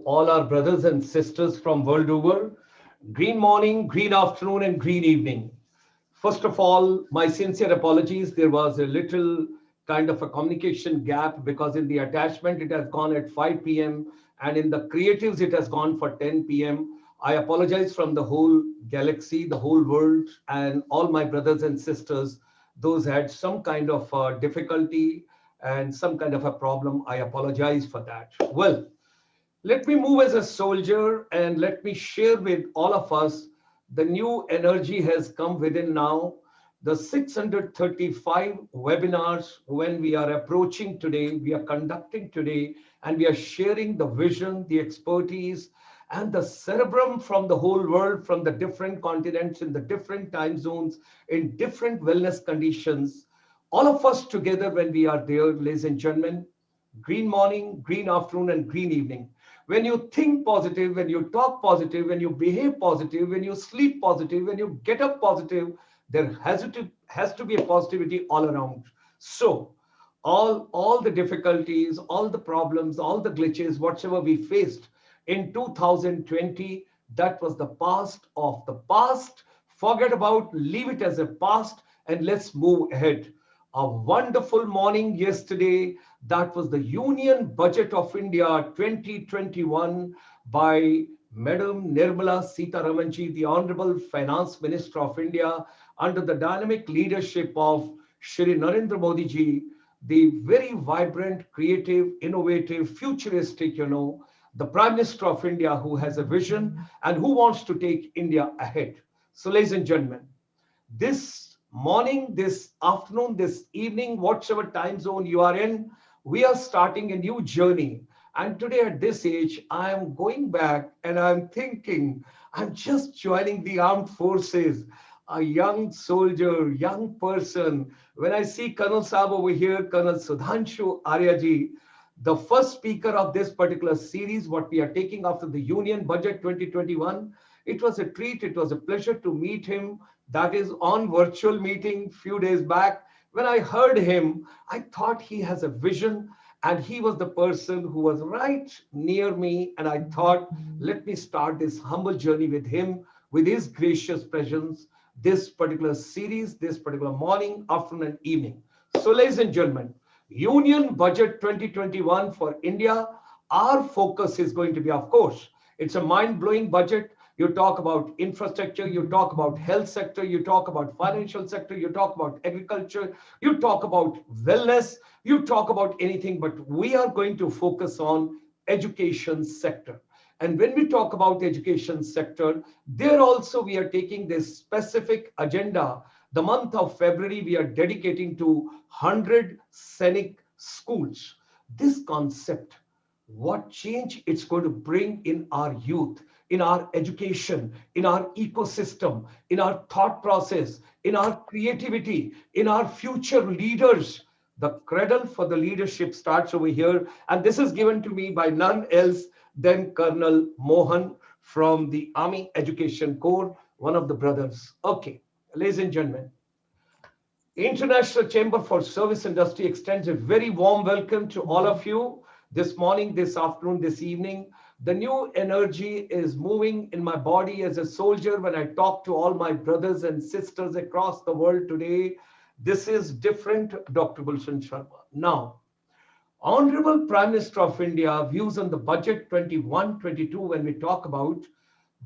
all our brothers and sisters from world over. Green morning, green afternoon, and green evening. First of all, my sincere apologies. There was a little kind of a communication gap because in the attachment it has gone at 5 p.m. and in the creatives it has gone for 10 p.m. I apologize from the whole galaxy, the whole world, and all my brothers and sisters. Those had some kind of difficulty and some kind of a problem. I apologize for that. Well, let me move as a soldier and let me share with all of us the new energy has come within now. The 635 webinars when we are approaching today, we are conducting today, and we are sharing the vision, the expertise, and the cerebrum from the whole world, from the different continents, in the different time zones, in different wellness conditions. All of us together when we are there, ladies and gentlemen, green morning, green afternoon, and green evening. When you think positive, when you talk positive, when you behave positive, when you sleep positive, when you get up positive, there has to be a positivity all around. So all the difficulties, all the problems, all the glitches, whatever we faced in 2020, that was the past of the past. Forget about, leave it as a past, and let's move ahead. A wonderful morning yesterday. That was the Union Budget of India 2021 by Madam Nirmala Sitharaman ji, the Honorable Finance Minister of India, under the dynamic leadership of Shri Narendra Modi ji, the very vibrant, creative, innovative, futuristic, the Prime Minister of India who has a vision and who wants to take India ahead. So, ladies and gentlemen, this morning, this afternoon, this evening, whatever time zone you are in, we are starting a new journey. And today at this age, I am going back and I'm thinking, I'm just joining the armed forces, a young soldier, young person. When I see Colonel Saab over here, Colonel Sudhanshu Aryaji, the first speaker of this particular series, what we are taking after the Union Budget 2021, it was a treat, it was a pleasure to meet him. That is on virtual meeting few days back. When I heard him, I thought he has a vision and he was the person who was right near me. And I thought, let me start this humble journey with him, with his gracious presence, this particular series, this particular morning, afternoon, and evening. So, ladies and gentlemen, Union Budget 2021 for India, our focus is going to be, of course, it's a mind-blowing budget. You talk about infrastructure, you talk about health sector, you talk about financial sector, you talk about agriculture, you talk about wellness, you talk about anything, but we are going to focus on education sector. And when we talk about education sector, there also we are taking this specific agenda. The month of February, we are dedicating to 100 Sainik schools. This concept, what change it's going to bring in our youth, in our education, in our ecosystem, in our thought process, in our creativity, in our future leaders. The cradle for the leadership starts over here. And this is given to me by none else than Colonel Mohan from the Army Education Corps, one of the brothers. Okay, ladies and gentlemen, International Chamber for Service Industry extends a very warm welcome to all of you this morning, this afternoon, this evening. The new energy is moving in my body as a soldier when I talk to all my brothers and sisters across the world today. This is different, Dr. Gulshan Sharma. Now, Honorable Prime Minister of India views on the budget 21-22 when we talk about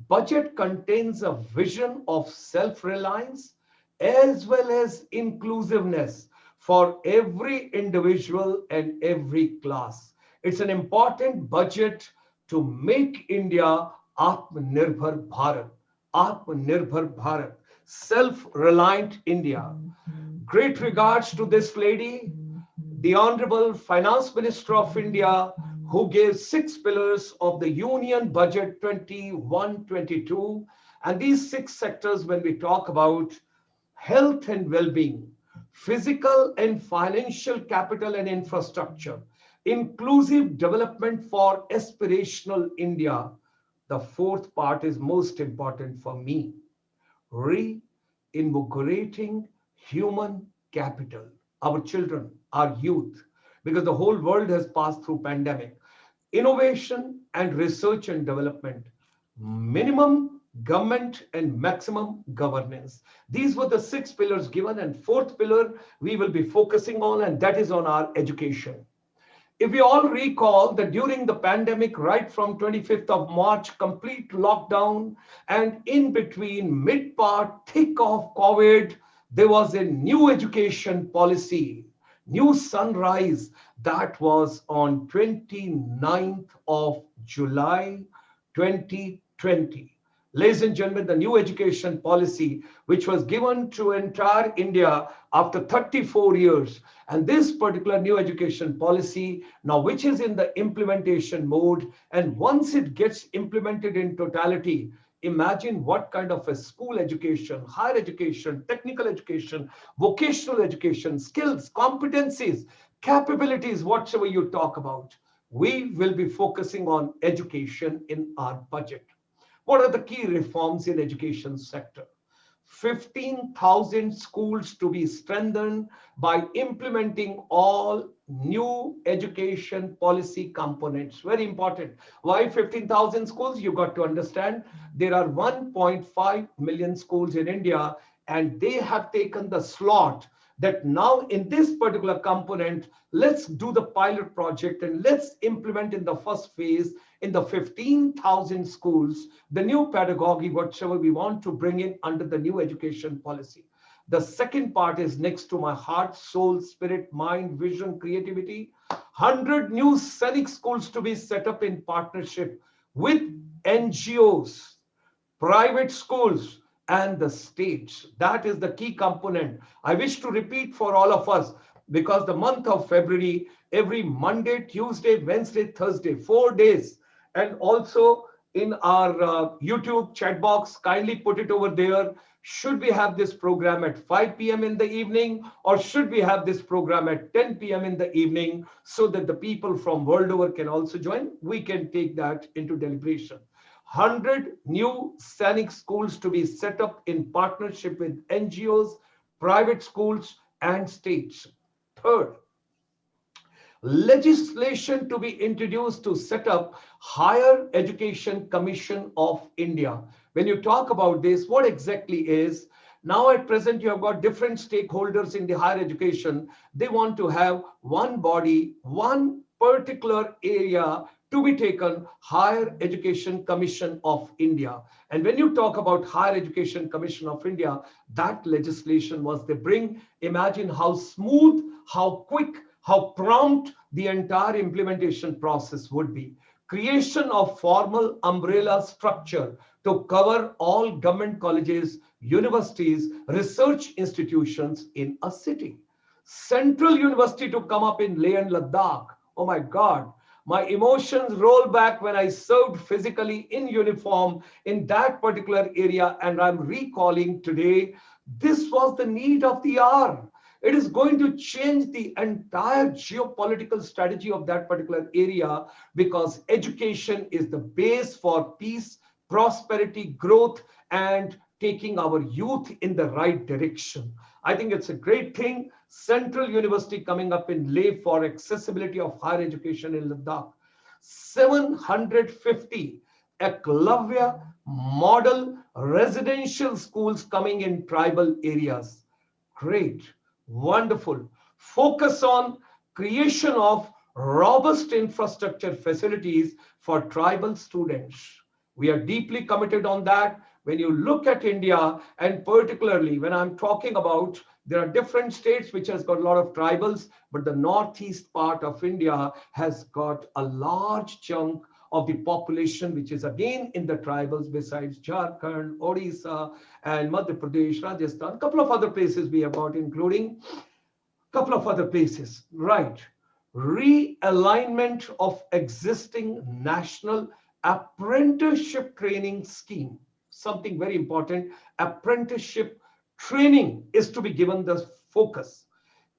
budget contains a vision of self-reliance as well as inclusiveness for every individual and every class. It's an important budget to make India Atmanirbhar Bharat, self-reliant India. Great regards to this lady, the Honorable Finance Minister of India, who gave 6 pillars of the Union Budget 21-22. And these 6 sectors, when we talk about health and well-being, physical and financial capital and infrastructure, inclusive development for aspirational India. The 4th part is most important for me. Reinvigorating human capital, our children, our youth, because the whole world has passed through pandemic. innovation and research and development, minimum government and maximum governance. These were the 6 pillars given, and fourth pillar we will be focusing on, and that is on our education. If we all recall that during the pandemic, right from 25th of March, complete lockdown, and in between mid part, thick of COVID, there was a new education policy, new sunrise, that was on 29th of July 2020. Ladies and gentlemen, the new education policy, which was given to entire India after 34 years. And this particular new education policy, now which is in the implementation mode, and once it gets implemented in totality, imagine what kind of a school education, higher education, technical education, vocational education, skills, competencies, capabilities, whatever you talk about. We will be focusing on education in our budget. What are the key reforms in education sector? 15,000 schools to be strengthened by implementing all new education policy components. Very important. Why 15,000 schools? You got to understand there are 1.5 million schools in India, and they have taken the slot that now in this particular component, let's do the pilot project and let's implement in the first phase in the 15,000 schools, the new pedagogy, whatever we want to bring in under the new education policy. The second part is next to my heart, soul, spirit, mind, vision, creativity. 100 new Sainik schools to be set up in partnership with NGOs, private schools, and the states. That is the key component. I wish to repeat for all of us, because the month of February, every Monday, Tuesday, Wednesday, Thursday, 4 days, and also in our YouTube chat box, kindly put it over there. Should we have this program at 5 p.m. in the evening, or should we have this program at 10 p.m. in the evening, so that the people from world over can also join? We can take that into deliberation. 100 new Sainik schools to be set up in partnership with NGOs, private schools, and states. Third, legislation to be introduced to set up Higher Education Commission of India. When you talk about this, what exactly is? Now at present, you have got different stakeholders in the higher education. They want to have one body, one particular area to be taken, Higher Education Commission of India. And when you talk about Higher Education Commission of India, that legislation was they bring, imagine how smooth, how quick, how prompt the entire implementation process would be. Creation of formal umbrella structure to cover all government colleges, universities, research institutions in a city. Central University to come up in Leh and Ladakh. Oh my God. My emotions roll back when I served physically in uniform in that particular area, and I'm recalling today, this was the need of the hour. It is going to change the entire geopolitical strategy of that particular area, because education is the base for peace, prosperity, growth, and taking our youth in the right direction. I think it's a great thing. Central University coming up in Leh for accessibility of higher education in Ladakh. 750 Eklavya model residential schools coming in tribal areas. Great, wonderful. Focus on creation of robust infrastructure facilities for tribal students. We are deeply committed on that. When you look at India, and particularly when I'm talking about, there are different states which has got a lot of tribals, but the northeast part of India has got a large chunk of the population, which is again in the tribals, besides Jharkhand, Odisha, and Madhya Pradesh, Rajasthan, a couple of other places we have got, including a couple of other places, right? Realignment of existing national apprenticeship training scheme. Something very important, apprenticeship training is to be given the focus.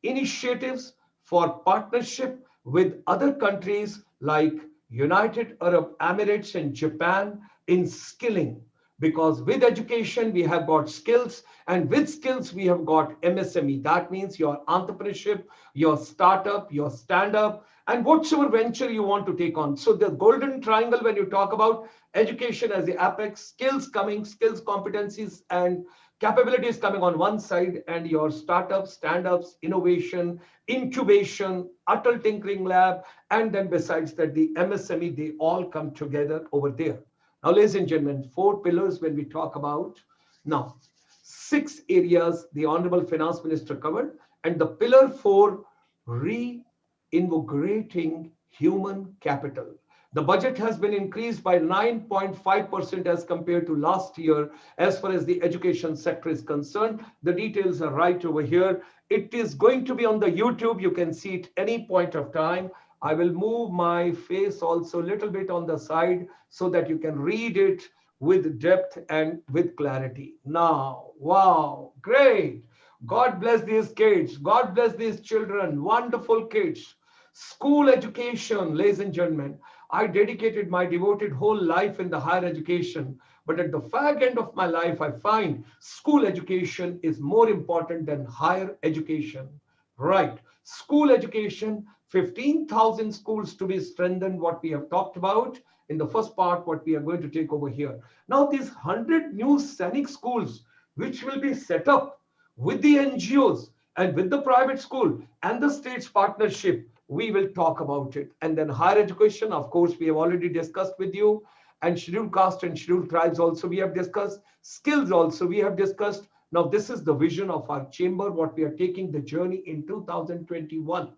Initiatives for partnership with other countries like United Arab Emirates and Japan in skilling, because with education we have got skills, and with skills we have got MSME. That means your entrepreneurship, your startup, your stand-up, and whatsoever venture you want to take on. So the golden triangle, when you talk about education as the apex, skills coming, skills, competencies, and capabilities coming on one side, and your startups, stand-ups, innovation, incubation, Atal Tinkering Lab, and then besides that, the MSME, they all come together over there. Now, ladies and gentlemen, 4 pillars when we talk about. Now, 6 areas the Honorable Finance Minister covered, and the pillar 4, reinvigorating human capital. The budget has been increased by 9.5% as compared to last year as far as the education sector is concerned. The details are right over here. It is going to be on the YouTube. You can see it any point of time. I will move my face also a little bit on the side so that you can read it with depth and with clarity. Now, wow, great. God bless these kids. God bless these children. Wonderful kids. School education, ladies and gentlemen. I dedicated my devoted whole life in the higher education. But at the fag end of my life, I find school education is more important than higher education. Right. School education, 15,000 schools to be strengthened, what we have talked about in the first part, what we are going to take over here. Now, these 100 new Sainik schools, which will be set up with the NGOs and with the private school and the state's partnership, we will talk about it. And then higher education, of course, we have already discussed with you. And scheduled caste and scheduled tribes also we have discussed. Skills also we have discussed. Now, this is the vision of our chamber, what we are taking the journey in 2021.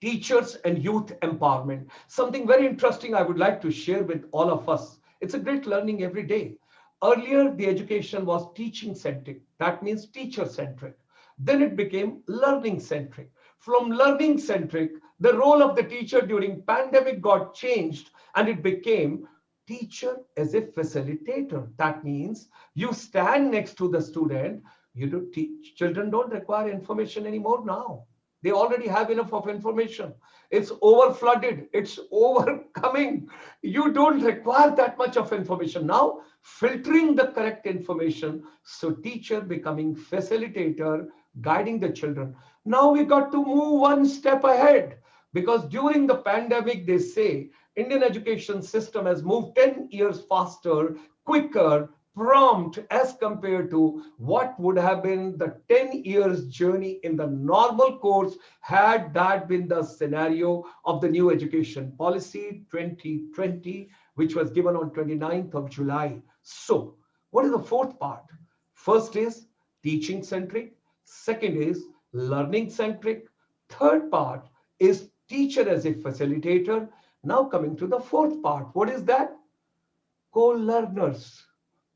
Teachers and youth empowerment. Something very interesting I would like to share with all of us. It's a great learning every day. Earlier, the education was teaching centric. That means teacher centric. Then it became learning centric. From learning centric, the role of the teacher during pandemic got changed and it became teacher as a facilitator. That means you stand next to the student. You do teach. Children don't require information anymore now. They already have enough of information. It's over flooded. It's overcoming. You don't require that much of information. Now, filtering the correct information. So teacher becoming facilitator, guiding the children. Now we got to move one step ahead because during the pandemic, they say Indian education system has moved 10 years faster, quicker, prompt as compared to what would have been the 10 years journey in the normal course had that been the scenario of the new education policy 2020, which was given on 29th of July. So what is the fourth part? First is teaching centric. Second is learning centric. Third part is teacher as a facilitator. Now coming to the fourth part. What is that? Co-learners.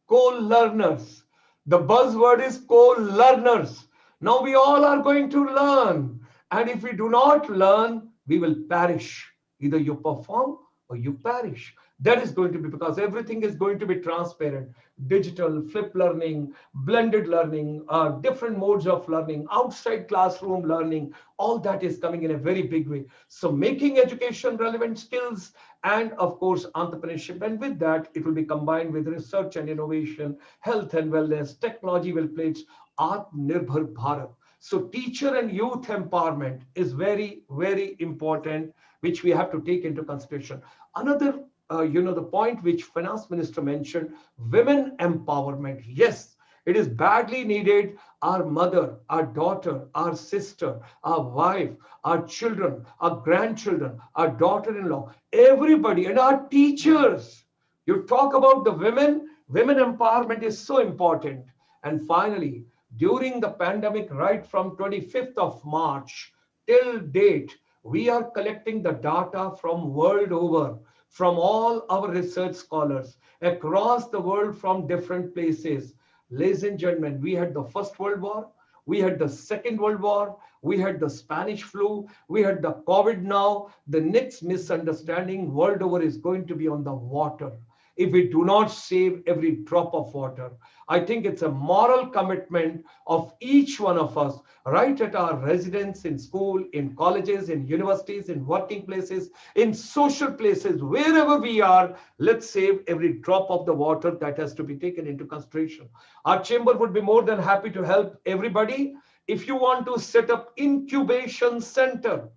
Co-learners. The buzzword is co-learners. Now we all are going to learn. And if we do not learn, we will perish. Either you perform or you perish. That is going to be because everything is going to be transparent. Digital, flipped learning, blended learning, different modes of learning, outside classroom learning, all that is coming in a very big way. So making education relevant skills and of course entrepreneurship. And with that, it will be combined with research and innovation, health and wellness, technology will play its Atmanirbhar Bharat. So teacher and youth empowerment is very, very important, which we have to take into consideration. Another the point which Finance Minister mentioned, women empowerment. Yes, it is badly needed. Our mother, our daughter, our sister, our wife, our children, our grandchildren, our daughter-in-law, everybody, and our teachers. You talk about the women empowerment is so important. And finally, during the pandemic, right from 25th of March till date, we are collecting the data from world over, from all our research scholars across the world from different places. Ladies and gentlemen, we had the First World War, we had the Second World War, we had the Spanish flu, we had the COVID now. The next misunderstanding world over is going to be on the water. If we do not save every drop of water, I think it's a moral commitment of each one of us, right at our residence, in school, in colleges, in universities, in working places, in social places, wherever we are, let's save every drop of the water. That has to be taken into consideration. Our chamber would be more than happy to help everybody. If you want to set up incubation center,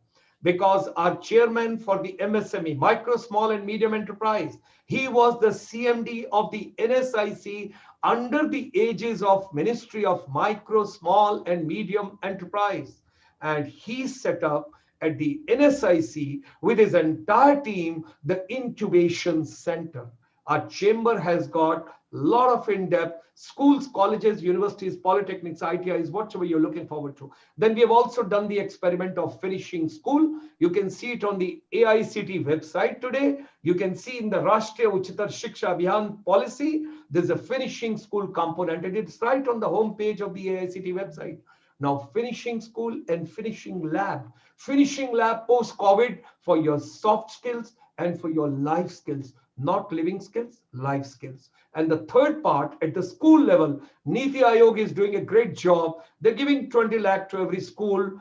because our chairman for the MSME, micro, small and medium enterprise, he was the CMD of the NSIC under the aegis of Ministry of Micro, Small and Medium Enterprise. And he set up at the NSIC with his entire team the incubation center. Our chamber has got a lot of in-depth schools, colleges, universities, polytechnics, ITIs, whatever you're looking forward to. Then we have also done the experiment of finishing school. You can see it on the AICT website today. You can see in the Rashtriya Uchitar Shiksha Abhiyan policy, there's a finishing school component, and it's right on the home page of the AICT website. Now, finishing school and finishing lab. Finishing lab post-COVID for your soft skills and for your life skills. Not living skills, life skills. And the third part, at the school level, Niti Aayog is doing a great job. They're giving 20 lakh to every school.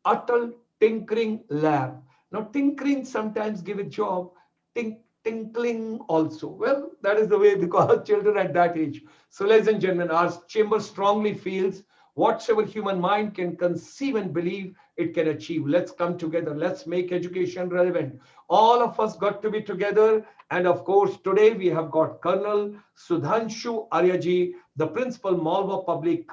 Atal Tinkering Lab. Now, tinkering sometimes give a job. Tinkling also. Well, that is the way, because children at that age. So, ladies and gentlemen, our chamber strongly feels whatsoever human mind can conceive and believe, it can achieve. Let's come together. Let's make education relevant. All of us got to be together. And of course, today we have got Colonel Sudhanshu Aryaji, the principal, Malwa Public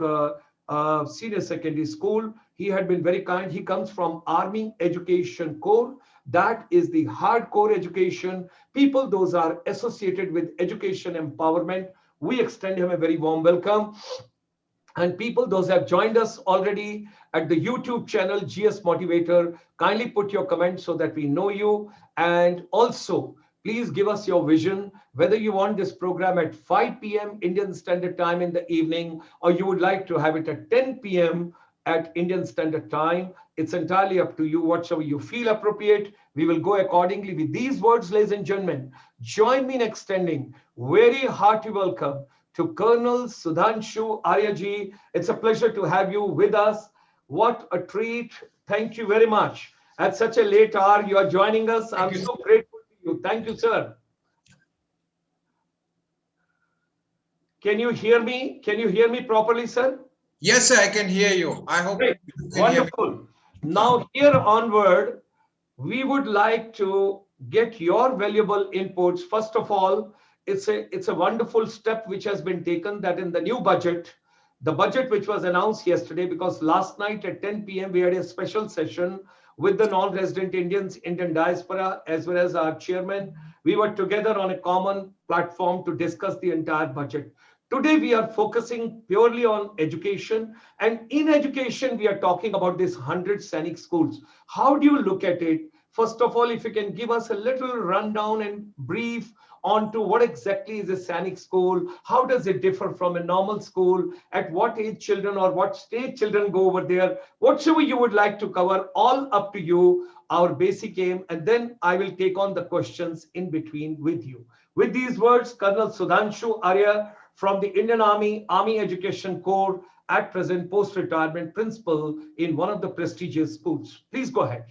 Senior Secondary School. He had been very kind. He comes from Army Education Corps. That is the hardcore education. People, those are associated with education empowerment. We extend him a very warm welcome. And people, those have joined us already at the YouTube channel, GS Motivator, kindly put your comments so that we know you. And also, please give us your vision, whether you want this program at 5 p.m. Indian Standard Time in the evening, or you would like to have it at 10 p.m. at Indian Standard Time. It's entirely up to you, whatever you feel appropriate. We will go accordingly. With these words, ladies and gentlemen, join me in extending very hearty welcome to Colonel Sudhanshu Aryaji. It's a pleasure to have you with us. What a treat. Thank you very much. At such a late hour, you are joining us. I'm so grateful to you. Thank you, sir. Can you hear me? Can you hear me properly, sir? Yes, sir, I can hear you. I hope Great. you can Wonderful. hear me. Now, here onward, we would like to get your valuable inputs. First of all, it's a wonderful step which has been taken, that in the new budget, the budget which was announced yesterday, because last night at 10 p.m. we had a special session with the non-resident Indians, Indian diaspora, as well as our chairman. We were together on a common platform to discuss the entire budget. Today, we are focusing purely on education. And in education, we are talking about this 100 Sainik schools. How do you look at it? First of all, if you can give us a little rundown and brief onto what exactly is a Sainik school, how does it differ from a normal school, at what age children or what stage children go over there, whatever you would like to cover, all up to you, our basic aim, and then I will take on the questions in between with you. With these words, Colonel Sudhanshu Arya from the Indian Army, Army Education Corps, at present post-retirement principal in one of the prestigious schools. Please go ahead.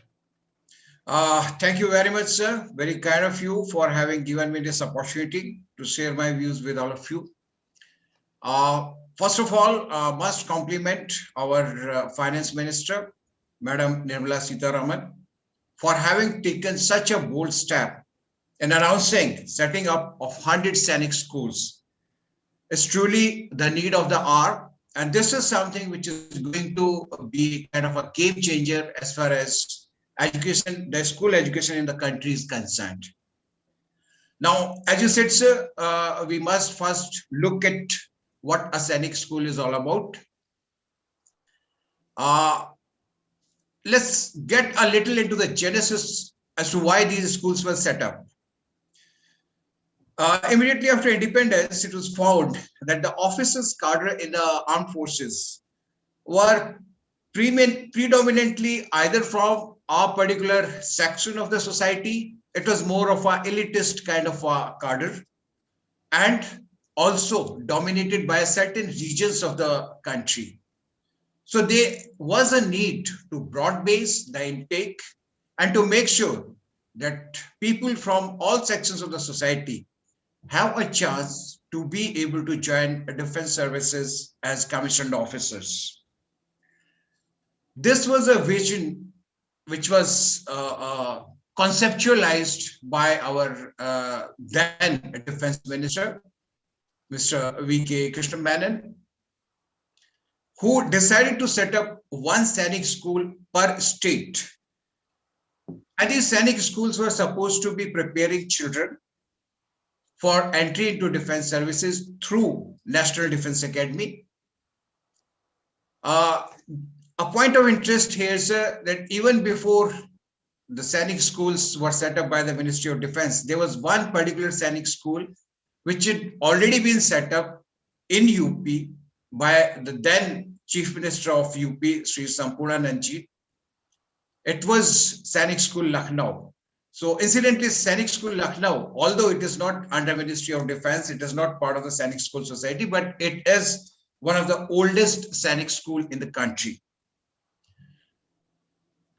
Thank you very much, sir. Very kind of you for having given me this opportunity to share my views with all of you. First of all, must compliment our Finance Minister, Madam Nirmala Sitharaman, for having taken such a bold step in announcing setting up of 100 Sainik schools. It's truly the need of the hour, and this is something which is going to be kind of a game changer as far as education, the school education in the country is concerned. Now, as you said, sir, we must first look at what a Sainik school is all about. Let's get a little into the genesis as to why these schools were set up. Immediately after independence, it was found that the officers cadre in the armed forces were predominantly either from a particular section of the society. It was more of an elitist kind of a cadre, and also dominated by certain regions of the country. So there was a need to broad base the intake and to make sure that people from all sections of the society have a chance to be able to join defense services as commissioned officers. This was a vision which was conceptualized by our then Defense Minister, Mr. V.K. Krishna Menon, who decided to set up one Sainik school per state. And these Sainik schools were supposed to be preparing children for entry into defense services through National Defense Academy. A point of interest here is that even before the Sainik schools were set up by the Ministry of Defense, there was one particular Sainik school which had already been set up in UP by the then Chief Minister of UP, Sri Sampurnanandji. It was Sainik School Lucknow. So incidentally, Sainik School Lucknow, although it is not under Ministry of Defense, it is not part of the Sainik School Society, but it is one of the oldest Sainik school in the country.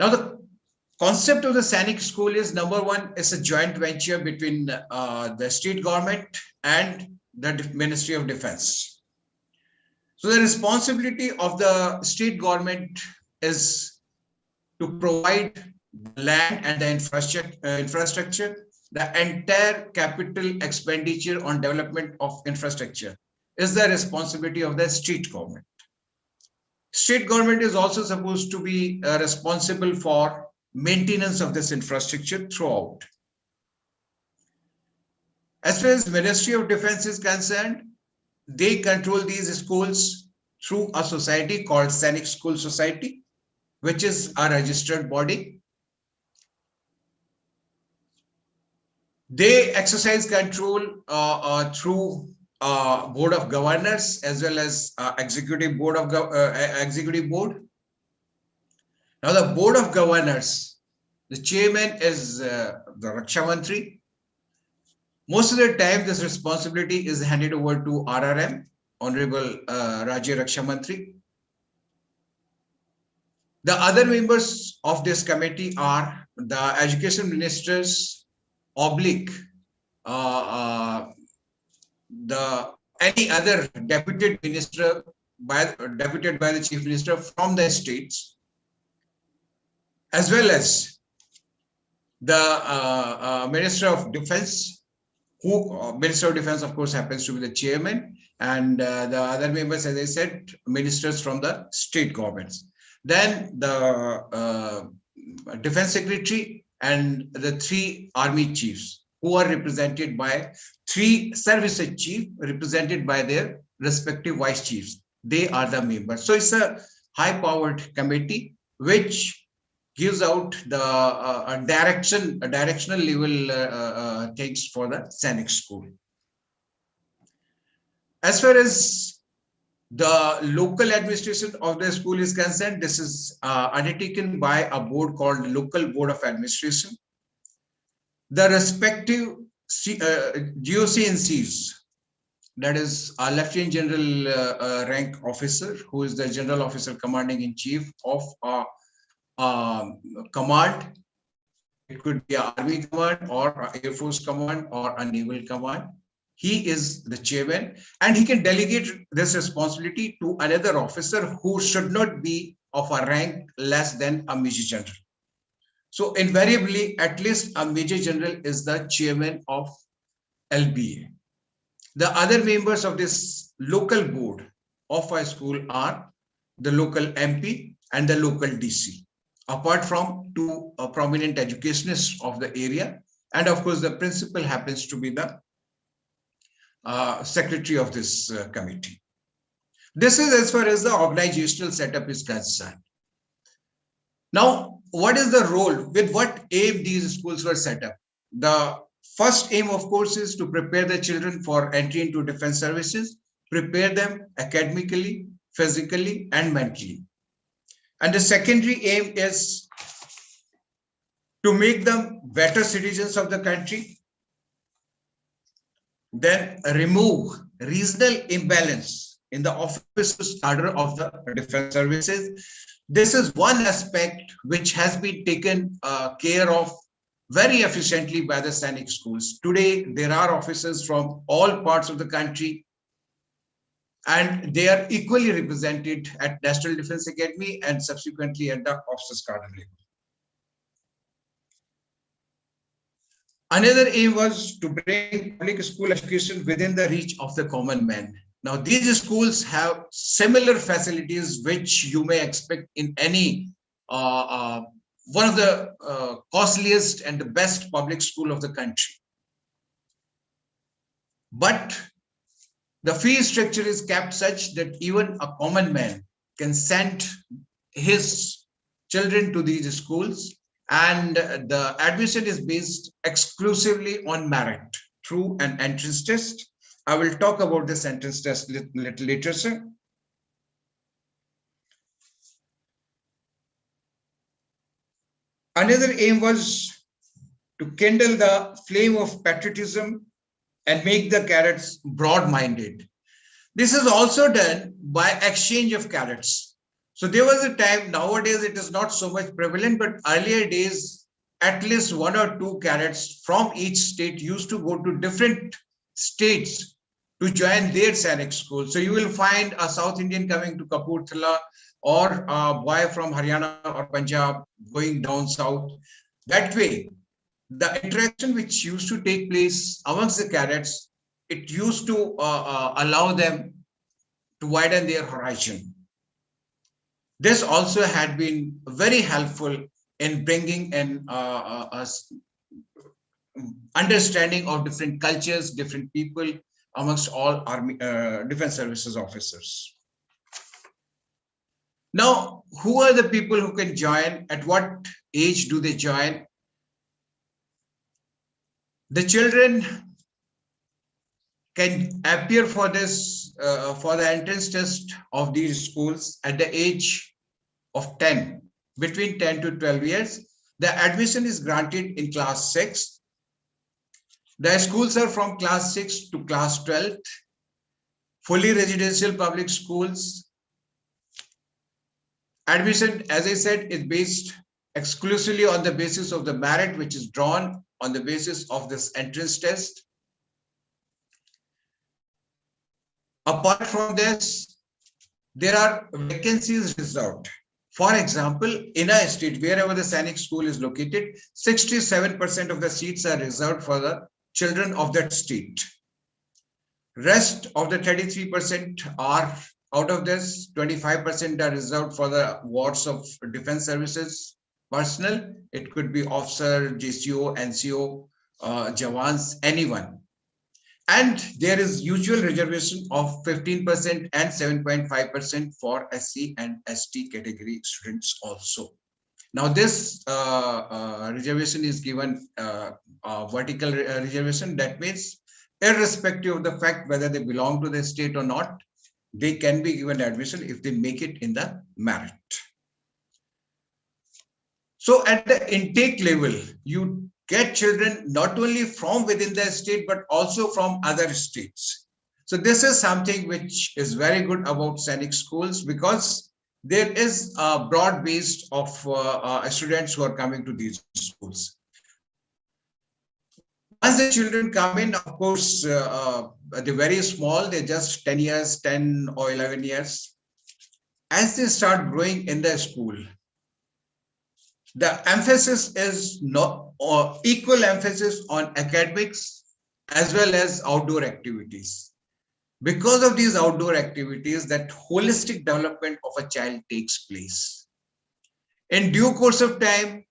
Now, the concept of the Sainik School is, number one, is a joint venture between the state government and the Ministry of Defense. So the responsibility of the state government is to provide the land and the infrastructure. The entire capital expenditure on development of infrastructure is the responsibility of the state government. State government is also supposed to be responsible for maintenance of this infrastructure throughout. As far as Ministry of Defense is concerned, they control these schools through a society called Sainik School Society, which is a registered body. They exercise control through Board of Governors as well as Executive Board. Now, the Board of Governors, the chairman is the Raksha Mantri. Most of the time, this responsibility is handed over to RRM, Honorable Rajya Raksha Mantri. The other members of this committee are the education ministers, oblique, any other deputed minister deputed by the chief minister from the states, as well as the Minister of Defense, who Minister of Defense, of course, happens to be the chairman, and the other members, as I said, ministers from the state governments. Then the Defense Secretary and the 3 army chiefs, who are represented by 3 services chiefs, represented by their respective vice chiefs. They are the members. So it's a high-powered committee which gives out the directional level things for the Sainik school. As far as the local administration of the school is concerned, this is undertaken by a board called Local Board of Administration. The respective GOCNCs, that is a Lieutenant General rank officer, who is the General Officer Commanding in Chief of a command. It could be an Army command or an Air Force command or a Naval command. He is the chairman, and he can delegate this responsibility to another officer who should not be of a rank less than a Major General. So invariably, at least a Major General is the chairman of LBA. The other members of this local board of a school are the local MP and the local DC, apart from 2 prominent educationists of the area. And of course, the principal happens to be the secretary of this committee. This is as far as the organizational setup is concerned. Now, what is the role, with what aim these schools were set up? The first aim, of course, is to prepare the children for entry into defense services, prepare them academically, physically, and mentally. And the secondary aim is to make them better citizens of the country, then remove regional imbalance in the officers cadre of the defense services. This is one aspect which has been taken care of very efficiently by the Sainik schools. Today, there are officers from all parts of the country, and they are equally represented at National Defense Academy and subsequently at the officers cadre level. Another aim was to bring public school education within the reach of the common man. Now, these schools have similar facilities which you may expect in any one of the costliest and the best public school of the country. But the fee structure is kept such that even a common man can send his children to these schools, and the admission is based exclusively on merit through an entrance test. I will talk about this entrance test little later, sir. Another aim was to kindle the flame of patriotism and make the cadets broad-minded. This is also done by exchange of cadets. So there was a time, nowadays it is not so much prevalent, but earlier days, at least 1 or 2 cadets from each state used to go to different states to join their Sainik school. So you will find a South Indian coming to Kapurthala, or a boy from Haryana or Punjab going down south. That way, the interaction which used to take place amongst the cadets, it used to allow them to widen their horizon. This also had been very helpful in bringing an understanding of different cultures, different people amongst all army defense services officers. Now, who are the people who can join? At what age do they join? The children can appear for this for the entrance test of these schools at the age of 10, between 10 to 12 years. The admission is granted in class 6. The schools are from class 6 to class 12, fully residential public schools. Admission, as I said, is based exclusively on the basis of the merit, which is drawn on the basis of this entrance test. Apart from this, there are vacancies reserved. For example, in a state, wherever the Sainik school is located, 67% of the seats are reserved for the children of that state. Rest of the 33% are, out of this, 25% are reserved for the wards of defense services personnel. It could be officer, GCO, NCO, Jawans, anyone. And there is usual reservation of 15% and 7.5% for SC and ST category students also. Now this reservation is given vertical reservation. That means irrespective of the fact whether they belong to the state or not, they can be given admission if they make it in the merit. So at the intake level, you get children not only from within the state, but also from other states. So this is something which is very good about Sainik schools, because there is a broad base of students who are coming to these schools. Once the children come in, of course, they're very small, they're just 10 years, 10 or 11 years. As they start growing in the school, the emphasis is not, or equal emphasis on academics as well as outdoor activities. Because of these outdoor activities, that holistic development of a child takes place. In due course of time,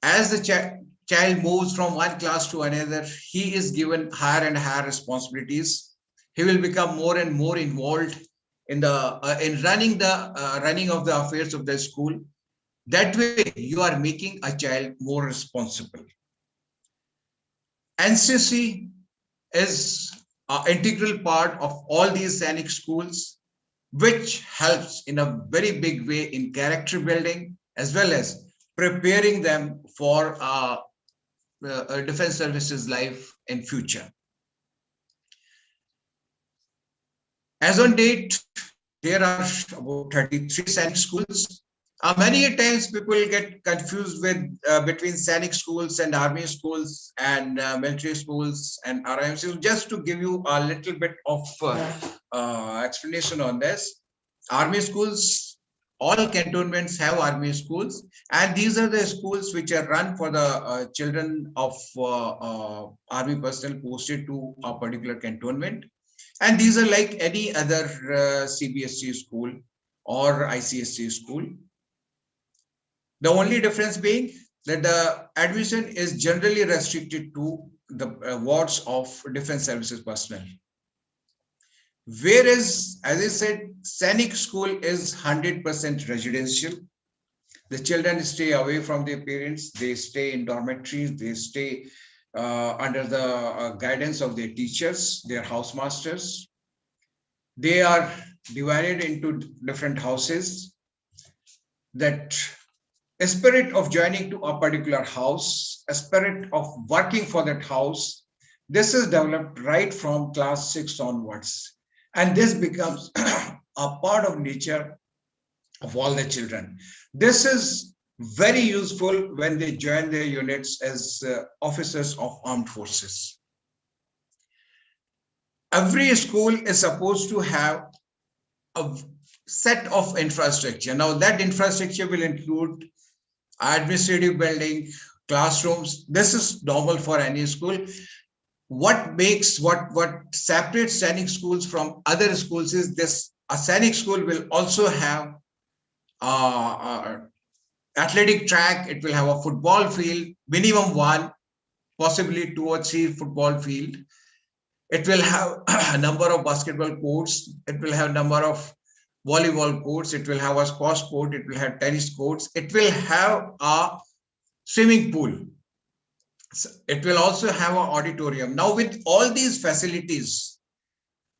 as the child moves from one class to another, he is given higher and higher responsibilities. He will become more and more involved in the running of the affairs of the school. That way, you are making a child more responsible. NCC is an integral part of all these Sainik schools, which helps in a very big way in character building, as well as preparing them for defense services life in future. As on date, there are about 33 Sainik schools. Many times people get confused with between Sainik schools and army schools and military schools and RIMC. Just to give you a little bit of explanation on this, army schools all cantonments have army schools, and these are the schools which are run for the children of army personnel posted to a particular cantonment. And these are like any other CBSE school or ICSI school. The only difference being that the admission is generally restricted to the wards of defense services personnel. Whereas, as I said, Sainik School is 100% residential. The children stay away from their parents. They stay in dormitories. They stay under the guidance of their teachers, their housemasters. They are divided into different houses. That a spirit of joining to a particular house, a spirit of working for that house, this is developed right from class 6 onwards. And this becomes a part of nature of all the children. This is very useful when they join their units as officers of armed forces. Every school is supposed to have a set of infrastructure. Now that infrastructure will include administrative building, classrooms. This is normal for any school. What separates Sainik schools from other schools is this: a Sainik school will also have athletic track. It will have a football field, minimum one, possibly 2 or 3 football field. It will have a number of basketball courts. It will have a number of volleyball courts. It will have a squash court. It will have tennis courts. It will have a swimming pool. It will also have an auditorium. Now, with all these facilities,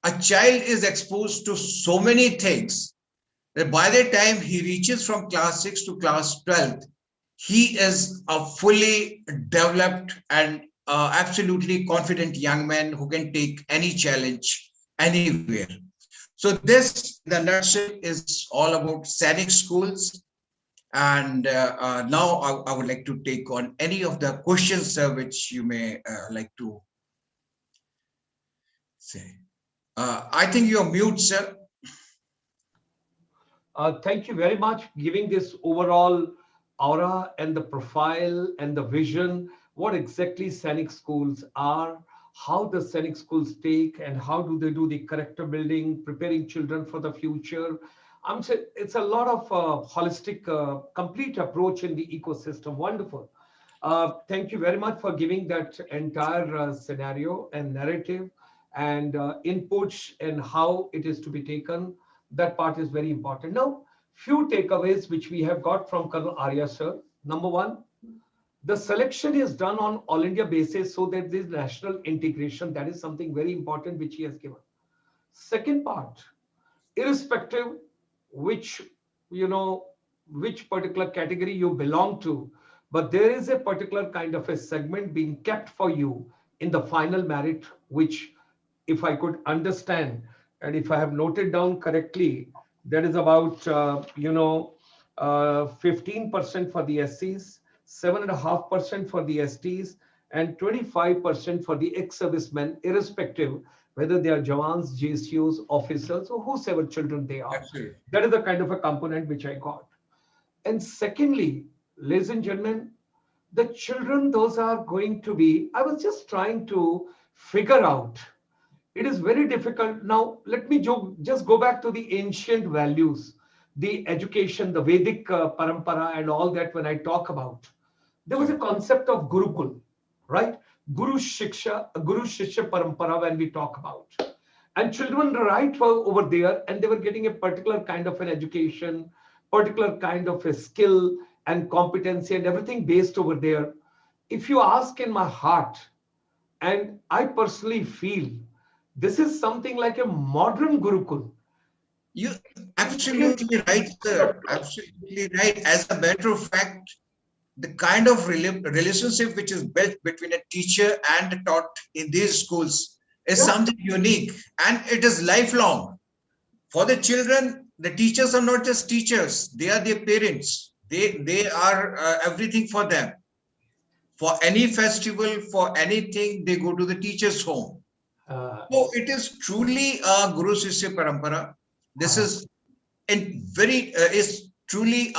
a child is exposed to so many things that by the time he reaches from class 6 to class 12, he is a fully developed and absolutely confident young man who can take any challenge anywhere. So this, in a nutshell, is all about Sainik schools. And now I would like to take on any of the questions which you may like to say. I think you're mute, sir. Thank you very much giving this overall aura and the profile and the vision, what exactly Sainik schools are, how the Sainik schools take and how do they do the character building, preparing children for the future. I'm saying it's a lot of holistic, complete approach in the ecosystem. Wonderful. Thank you very much for giving that entire scenario and narrative and inputs and how it is to be taken. That part is very important. Now, few takeaways which we have got from Colonel Arya sir. Number one, the selection is done on all India basis so that there is national integration. That is something very important which he has given. Second part, irrespective which particular category you belong to, but there is a particular kind of a segment being kept for you in the final merit, which if I could understand and if I have noted down correctly, that is about 15% for the SCs, 7.5% for the STs, and 25% for the ex-servicemen, irrespective whether they are Jawans, JCOs, officers, or whosoever children they are. Absolutely. That is the kind of a component which I got. And secondly, ladies and gentlemen, the children, those are going to be, I was just trying to figure out, it is very difficult. Now, let me just go back to the ancient values, the education, the Vedic parampara and all that when I talk about. There was a concept of Gurukul, right? Guru Shishya Parampara when we talk about. And children right were over there and they were getting a particular kind of an education, particular kind of a skill and competency and everything based over there. If you ask in my heart, and I personally feel, this is something like a modern Gurukul. You absolutely right, sir. Absolutely right. As a matter of fact, the kind of relationship which is built between a teacher and a taught in these schools is something unique, and it is lifelong. For the children, the teachers are not just teachers, they are their parents. They are everything for them. For any festival, for anything, they go to the teacher's home. So it is truly a Guru Shishya Parampara. This is truly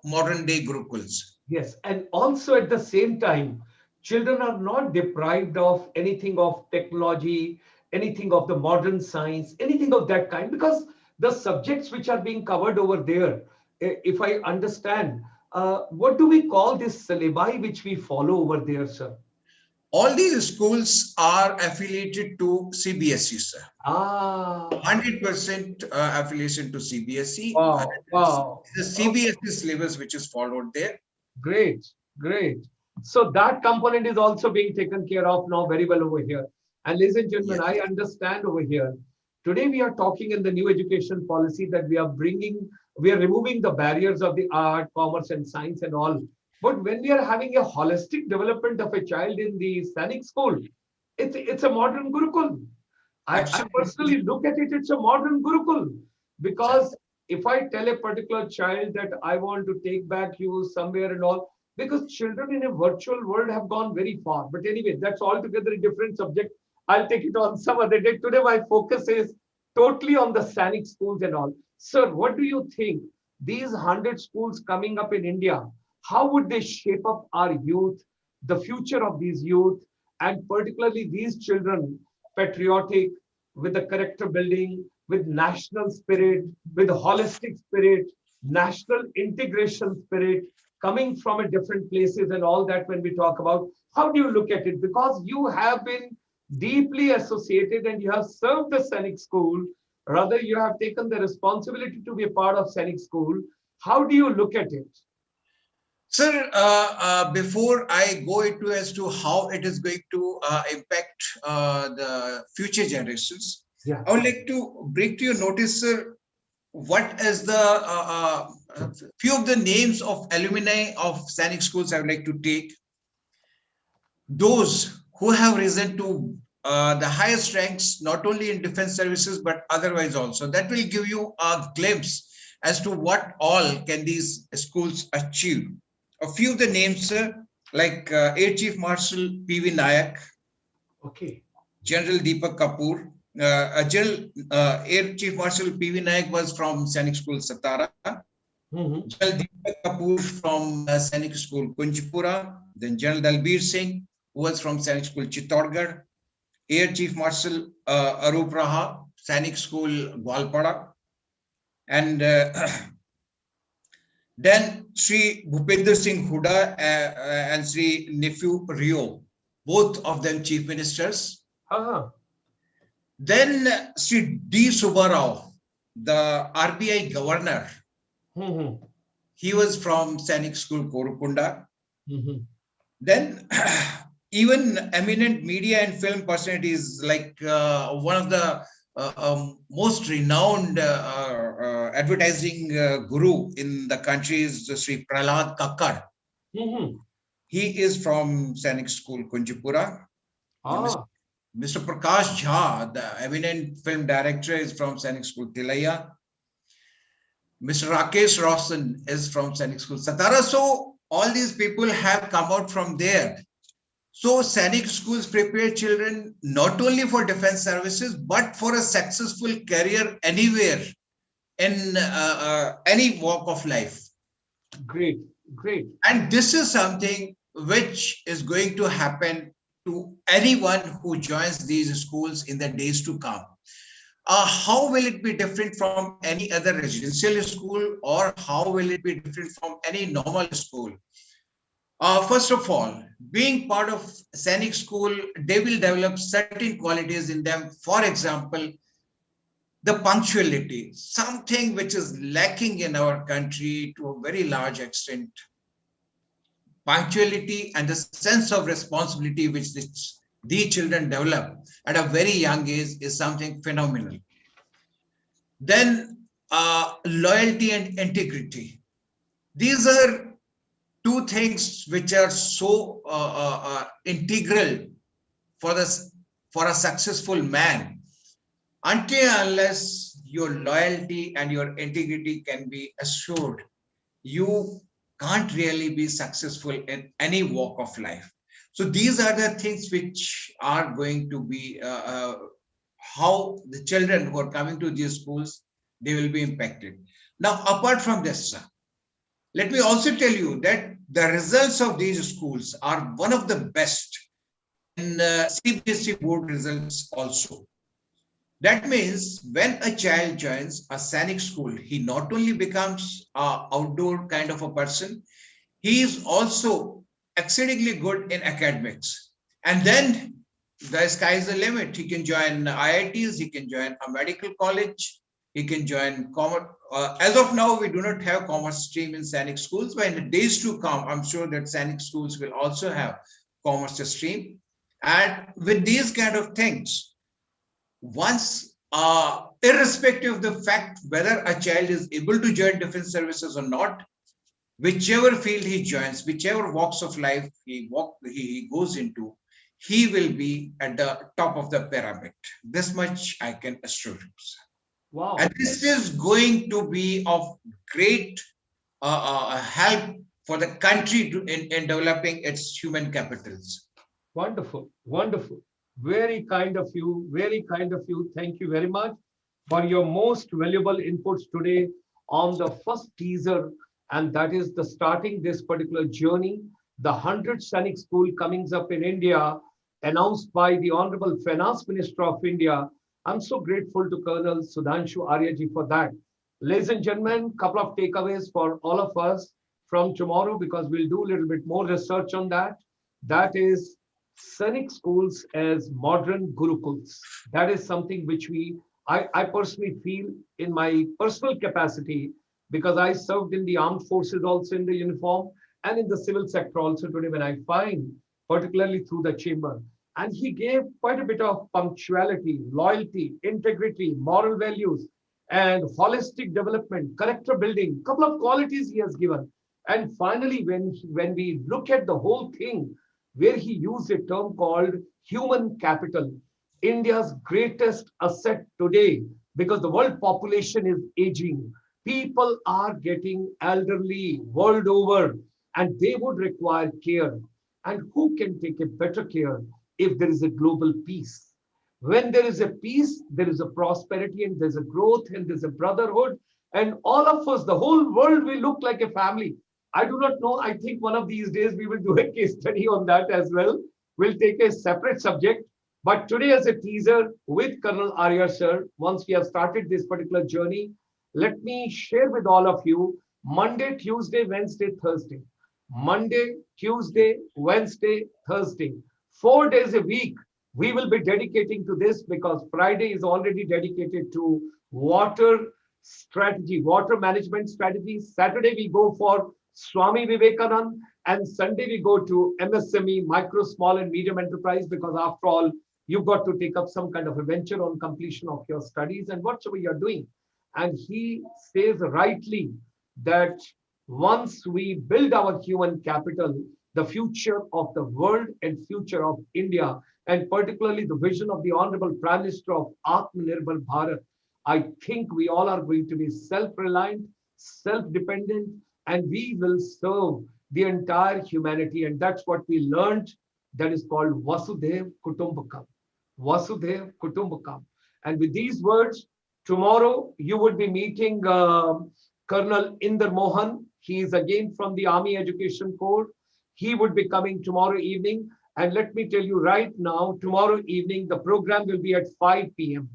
modern day gurukuls. Yes, and also at the same time, children are not deprived of anything of technology, anything of the modern science, anything of that kind, because the subjects which are being covered over there, if I understand, what do we call this syllabi which we follow over there, sir? All these schools are affiliated to CBSE, sir. Ah, 100% affiliation to CBSE. wow, wow. The CBSE syllabus which is followed there. Great, great. So that component is also being taken care of now very well over here. And ladies and gentlemen, Yes. I understand over here. Today we are talking in the new education policy that we are removing the barriers of the art, commerce, and science and all. But when we are having a holistic development of a child in the Sainik school, it's a modern Gurukul. I personally Absolutely. look at it, it's a modern Gurukul. Sir. Because if I tell a particular child that I want to take back you somewhere and all, because children in a virtual world have gone very far. But anyway, that's altogether a different subject. I'll take it on some other day. Today, my focus is totally on the Sainik schools and all. Sir, what do you think? These 100 schools coming up in India, how would they shape up our youth, the future of these youth, and particularly these children, patriotic, with the character building, with national spirit, with holistic spirit, national integration spirit, coming from a different places and all that when we talk about, how do you look at it? Because you have been deeply associated and you have served the Sainik school, rather you have taken the responsibility to be a part of Sainik school. How do you look at it? Sir, before I go into as to how it is going to impact the future generations, Yeah. I would like to bring to your notice, sir, what is the few of the names of alumni of Sainik schools I would like to take. Those who have risen to the highest ranks, not only in defense services, but otherwise also. That will give you a glimpse as to what all can these schools achieve. A few of the names, like Air Chief Marshal P.V. Nayak, Okay. General Deepak Kapoor. Air Chief Marshal P.V. Nayak was from Sainik School Satara. General Deepak Kapoor from Sainik School Kunjpura. Then General Dalbir Singh, who was from Sainik School Chittorgarh. Air Chief Marshal Arup Raha, Sainik School Gwalpada. And then Sri Bhupender Singh Huda and Sri Nephew Rio, both of them chief ministers. Then Sri D. Subbarao, the RBI governor, he was from Sainik School Korukunda. Then even eminent media and film personalities like one of the most renowned advertising guru in the country is Sri Prahlad Kakkar. He is from Sainik School Kunjipura. Mr. Prakash Jha, the eminent film director, is from Sainik School Tilaiya. Mr. Rakesh Roshan is from Sainik School Satara. So all these people have come out from there. So Sainik schools prepare children not only for defense services, but for a successful career anywhere in any walk of life. Great, great. And this is something which is going to happen to anyone who joins these schools in the days to come. How will it be different from any other residential school, or how will it be different from any normal school? First of all, being part of Sainik school, they will develop certain qualities in them. For example, the punctuality, something which is lacking in our country to a very large extent. Punctuality and the sense of responsibility which these children develop at a very young age is something phenomenal. Then loyalty and integrity. These are two things which are so integral for a successful man. Until unless your loyalty and your integrity can be assured, you can't really be successful in any walk of life. So these are the things which are going to be how the children who are coming to these schools, they will be impacted. Now, apart from this, Let me also tell you that the results of these schools are one of the best in CBSE board results also. That means when a child joins a Sainik school, he not only becomes an outdoor kind of a person, he is also exceedingly good in academics. And then the sky is the limit. He can join IITs, he can join a medical college, he can join commerce. As of now, we do not have commerce stream in Sainik schools, but in the days to come, I'm sure that Sainik schools will also have commerce stream. And with these kind of things, once, irrespective of the fact whether a child is able to join defense services or not, whichever field he joins, whichever walks of life he goes into, he will be at the top of the pyramid. This much I can assure you. Wow. And this is going to be of great help for the country in developing its human capitals. Wonderful, wonderful. Very kind of you, very kind of you. Thank you very much for your most valuable inputs today on the first teaser, and that is the starting this particular journey, the 100th Sainik School coming up in India, announced by the Honorable Finance Minister of India. I'm so grateful to Colonel Sudhanshu Aryaji for that. Ladies and gentlemen, couple of takeaways for all of us from tomorrow, because we'll do a little bit more research on that. That is Sainik schools as modern gurukuls. That is something which I personally feel in my personal capacity, because I served in the armed forces also in the uniform and in the civil sector also today, when I find, particularly through the chamber. And he gave quite a bit of punctuality, loyalty, integrity, moral values, and holistic development, character building, couple of qualities he has given. And finally, when we look at the whole thing, where he used a term called human capital, India's greatest asset today, because the world population is aging. People are getting elderly world over, and they would require care. And who can take a better care if there is a global peace? When there is a peace, there is a prosperity, and there's a growth, and there's a brotherhood. And all of us, the whole world will look like a family. I do not know. I think one of these days we will do a case study on that as well. We'll take a separate subject. But today, as a teaser with Colonel Arya sir, once we have started this particular journey, let me share with all of you Monday, Tuesday, Wednesday, Thursday. Monday, Tuesday, Wednesday, Thursday. 4 days a week we will be dedicating to this, because Friday is already dedicated to water strategy, water management strategy. Saturday we go for Swami Vivekanand, and Sunday we go to MSME, micro, small and medium enterprise, because after all, you've got to take up some kind of a venture on completion of your studies and whatsoever you're doing. And he says rightly that once we build our human capital, the future of the world and future of India, and particularly the vision of the Honorable Prime Minister of Atmanirbhar Bharat, I think we all are going to be self-reliant, self-dependent, and we will serve the entire humanity. And that's what we learned. That is called Vasudhaiv Kutumbakam. Vasudhaiv Kutumbakam. And with these words, tomorrow you would be meeting Colonel Inder Mohan. He is again from the Army Education Corps. He would be coming tomorrow evening. And let me tell you right now, tomorrow evening, the program will be at 5 p.m.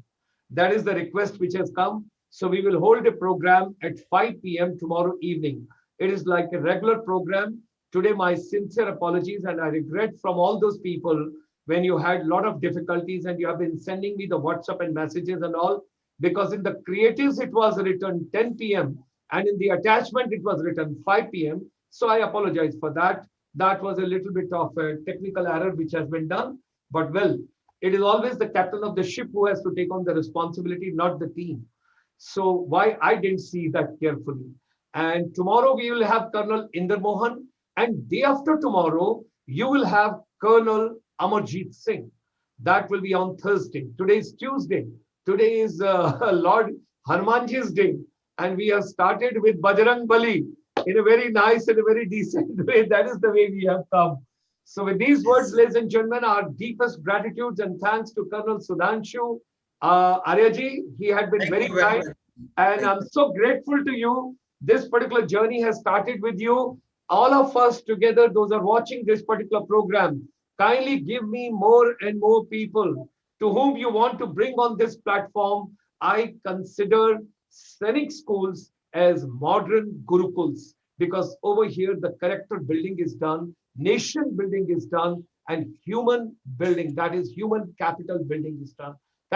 That is the request which has come. So we will hold a program at 5 p.m. tomorrow evening. It is like a regular program. Today, my sincere apologies, and I regret from all those people when you had a lot of difficulties and you have been sending me the WhatsApp and messages and all, because in the creatives, it was written 10 p.m. and in the attachment, it was written 5 p.m. So I apologize for that. That was a little bit of a technical error which has been done. But well, it is always the captain of the ship who has to take on the responsibility, not the team. So why I didn't see that carefully. And tomorrow we will have Colonel Inder Mohan, and day after tomorrow, you will have Colonel Amarjeet Singh. That will be on Thursday. Today is Tuesday. Today is Lord Hanumanji's day. And we have started with Bajrang Bali in a very nice and a very decent way. That is the way we have come. So with these words, ladies and gentlemen, our deepest gratitude and thanks to Colonel Sudhanshu Aryaji. He had been very kind. And I'm so grateful to you This particular journey has started with you. All of us together, those are watching this particular program, kindly give me more and more people to whom you want to bring on this platform. I consider Sainik schools as modern gurukuls, because over here the character building is done, nation building is done, and human building, that is human capital building, is done.